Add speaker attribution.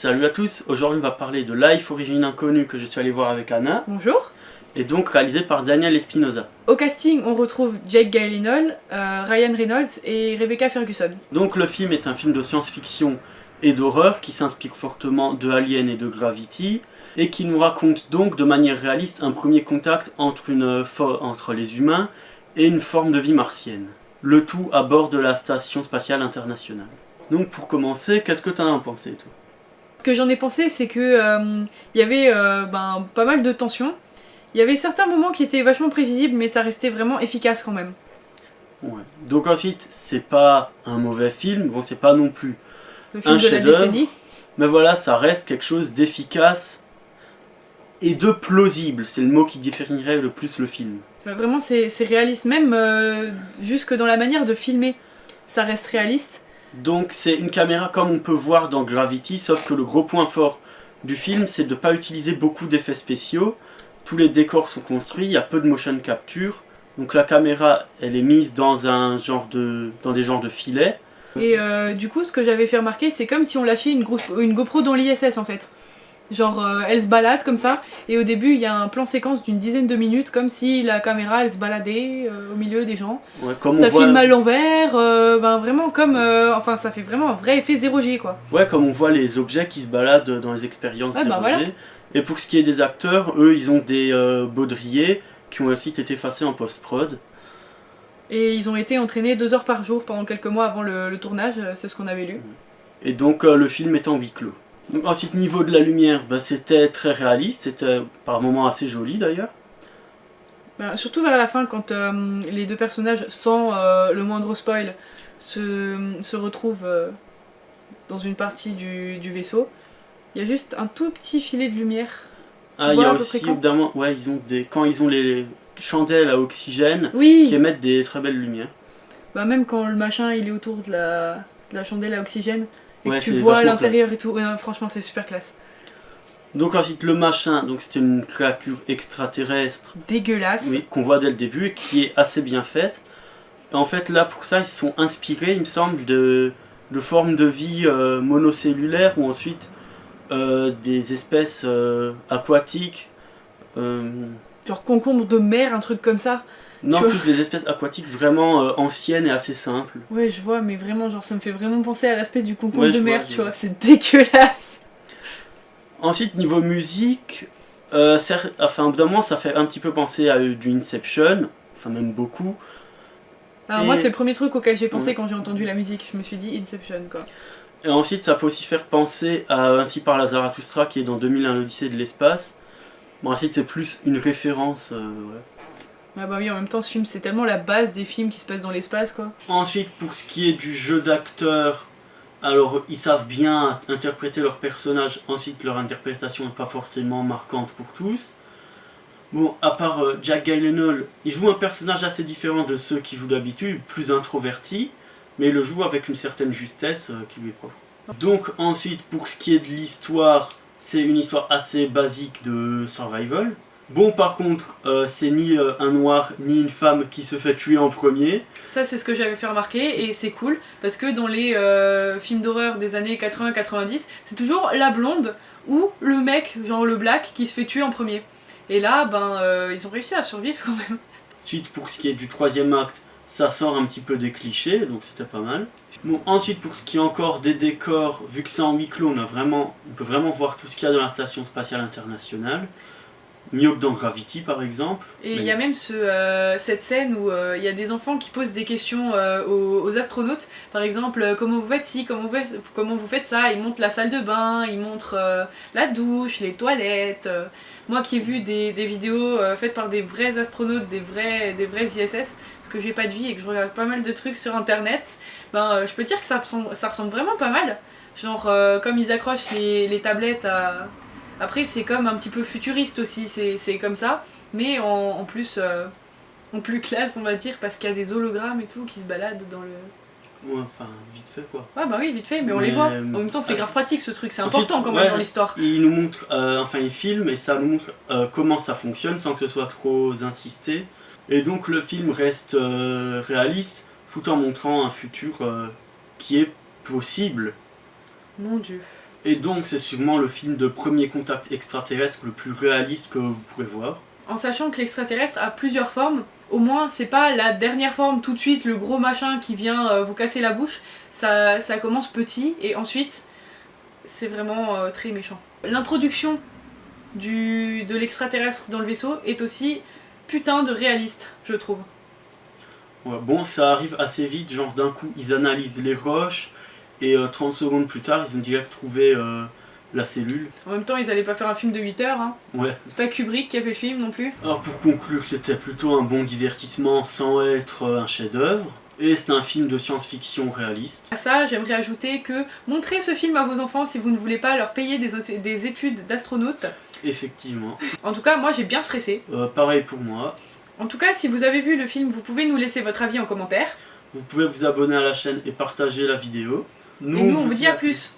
Speaker 1: Salut à tous, aujourd'hui on va parler de Life, Origine Inconnue que je suis allé voir avec Anna.
Speaker 2: Bonjour.
Speaker 1: Et donc réalisé par Daniel Espinosa.
Speaker 2: Au casting, on retrouve Jake Gyllenhaal, Ryan Reynolds et Rebecca Ferguson.
Speaker 1: Donc le film est un film de science-fiction et d'horreur qui s'inspire fortement de Alien et de Gravity et qui nous raconte donc de manière réaliste un premier contact entre les humains et une forme de vie martienne. Le tout à bord de la Station Spatiale Internationale. Donc pour commencer, qu'est-ce que tu en as pensé toi ?
Speaker 2: Ce que j'en ai pensé, c'est que y avait pas mal de tensions. Il y avait certains moments qui étaient vachement prévisibles, mais ça restait vraiment efficace quand même.
Speaker 1: Ouais. Donc ensuite, c'est pas un mauvais film, bon c'est pas non plus
Speaker 2: Le film
Speaker 1: un
Speaker 2: de la
Speaker 1: chef-d'œuvre,
Speaker 2: décennie.
Speaker 1: mais voilà, ça reste quelque chose d'efficace et de plausible, c'est le mot qui définirait le plus le film.
Speaker 2: Vraiment, c'est réaliste, même jusque dans la manière de filmer, ça reste réaliste.
Speaker 1: Donc c'est une caméra comme on peut voir dans Gravity, sauf que le gros point fort du film, c'est de ne pas utiliser beaucoup d'effets spéciaux. Tous les décors sont construits, il y a peu de motion capture. Donc la caméra, elle est mise dans des genres de filets.
Speaker 2: Et du coup, ce que j'avais fait remarquer, c'est comme si on lâchait une GoPro dans l'ISS en fait. Genre, elle se balade comme ça, et au début, il y a un plan séquence d'une dizaine de minutes, comme si la caméra, elle se baladait au milieu des gens.
Speaker 1: Ouais, comme
Speaker 2: ça
Speaker 1: on voit...
Speaker 2: filme à l'envers, vraiment comme... enfin, ça fait vraiment un vrai effet 0G, quoi.
Speaker 1: Ouais, comme on voit les objets qui se baladent dans les expériences 0G.
Speaker 2: Voilà.
Speaker 1: Et pour ce qui est des acteurs, eux, ils ont des baudriers qui ont ensuite été effacés en post-prod.
Speaker 2: Et ils ont été entraînés 2 heures par jour pendant quelques mois avant le tournage, c'est ce qu'on avait lu.
Speaker 1: Et donc, le film est en huis clos. Donc, ensuite, niveau de la lumière, c'était très réaliste, c'était par moments assez joli d'ailleurs.
Speaker 2: Surtout vers la fin, quand les deux personnages, sans le moindre spoil, se retrouvent dans une partie du vaisseau, il y a juste un tout petit filet de lumière.
Speaker 1: Il y a aussi, évidemment, ouais, quand ils ont les chandelles à oxygène qui émettent des très belles lumières.
Speaker 2: Même quand le machin il est autour de la chandelle à oxygène, et que tu vois l'intérieur et tout, franchement c'est super classe.
Speaker 1: Donc ensuite le machin, c'était une créature extraterrestre
Speaker 2: dégueulasse,
Speaker 1: oui, qu'on voit dès le début et qui est assez bien faite. Et en fait là pour ça ils se sont inspirés, il me semble, de formes de vie monocellulaires ou ensuite des espèces aquatiques.
Speaker 2: Genre concombre de mer, un truc comme ça.
Speaker 1: Non, plus des espèces aquatiques vraiment anciennes et assez simples.
Speaker 2: Ouais, je vois, mais vraiment, genre ça me fait vraiment penser à l'aspect du concombre de mer, tu vois, c'est dégueulasse.
Speaker 1: Ensuite, niveau musique, au bout d'un moment, ça fait un petit peu penser à du Inception, enfin même beaucoup.
Speaker 2: Alors moi, c'est le premier truc auquel j'ai pensé quand j'ai entendu la musique, je me suis dit Inception, quoi.
Speaker 1: Et ensuite, ça peut aussi faire penser à Ainsi par la Zarathustra, qui est dans 2001 l'Odyssée de l'espace. Bon, ensuite, c'est plus une référence, ouais.
Speaker 2: Ah bah oui, en même temps, ce film, c'est tellement la base des films qui se passent dans l'espace, quoi.
Speaker 1: Ensuite, pour ce qui est du jeu d'acteurs, alors ils savent bien interpréter leurs personnages, ensuite leur interprétation n'est pas forcément marquante pour tous. Bon, à part Jake Gyllenhaal, il joue un personnage assez différent de ceux qui jouent d'habitude, plus introverti, mais il le joue avec une certaine justesse qui lui est propre. Donc ensuite, pour ce qui est de l'histoire, c'est une histoire assez basique de survival. Bon, par contre, c'est ni un noir ni une femme qui se fait tuer en premier.
Speaker 2: Ça, c'est ce que j'avais fait remarquer, et c'est cool, parce que dans les films d'horreur des années 80-90, c'est toujours la blonde ou le mec, genre le black, qui se fait tuer en premier. Et là, ils ont réussi à survivre quand même.
Speaker 1: Ensuite, pour ce qui est du troisième acte, ça sort un petit peu des clichés, donc c'était pas mal. Bon, ensuite, pour ce qui est encore des décors, vu que c'est en huis clos, on peut vraiment voir tout ce qu'il y a dans la Station Spatiale Internationale. Mieux que dans Gravity par exemple.
Speaker 2: Et il y a même cette scène où il y a des enfants qui posent des questions aux astronautes. Par exemple, comment vous faites ci, comment vous faites ça. Ils montrent la salle de bain, ils montrent la douche, les toilettes. Moi qui ai vu des vidéos faites par des vrais astronautes, des vrais ISS, parce que j'ai pas de vie et que je regarde pas mal de trucs sur internet, je peux dire que ça ressemble vraiment pas mal. Genre comme ils accrochent les tablettes à... Après, c'est comme un petit peu futuriste aussi, c'est comme ça, mais en plus classe, on va dire, parce qu'il y a des hologrammes et tout qui se baladent dans le...
Speaker 1: Ouais, enfin, vite fait quoi.
Speaker 2: Ouais, bah oui, vite fait, mais on les voit. En même temps, c'est grave pratique ce truc, c'est important quand même dans l'histoire.
Speaker 1: Il nous montre, il filme et ça nous montre comment ça fonctionne sans que ce soit trop insisté. Et donc le film reste réaliste tout en montrant un futur qui est possible.
Speaker 2: Mon Dieu.
Speaker 1: Et donc c'est sûrement le film de premier contact extraterrestre le plus réaliste que vous pourrez voir.
Speaker 2: En sachant que l'extraterrestre a plusieurs formes, au moins c'est pas la dernière forme tout de suite, le gros machin qui vient vous casser la bouche, ça commence petit et ensuite c'est vraiment très méchant. L'introduction de l'extraterrestre dans le vaisseau est aussi putain de réaliste, je trouve.
Speaker 1: Ouais, bon, ça arrive assez vite, genre d'un coup ils analysent les roches et 30 secondes plus tard ils ont direct trouvé la cellule.
Speaker 2: En même temps, ils allaient pas faire un film de 8 heures, hein.
Speaker 1: Ouais.
Speaker 2: C'est pas Kubrick qui a fait le film non plus.
Speaker 1: Alors pour conclure, c'était plutôt un bon divertissement sans être un chef-d'œuvre. Et c'est un film de science-fiction réaliste.
Speaker 2: À ça, j'aimerais ajouter que montrez ce film à vos enfants si vous ne voulez pas leur payer des études d'astronautes.
Speaker 1: Effectivement.
Speaker 2: En tout cas, moi j'ai bien stressé.
Speaker 1: Pareil pour moi.
Speaker 2: En tout cas, si vous avez vu le film, vous pouvez nous laisser votre avis en commentaire.
Speaker 1: Vous pouvez vous abonner à la chaîne et partager la vidéo.
Speaker 2: Et nous, on vous dit à plus.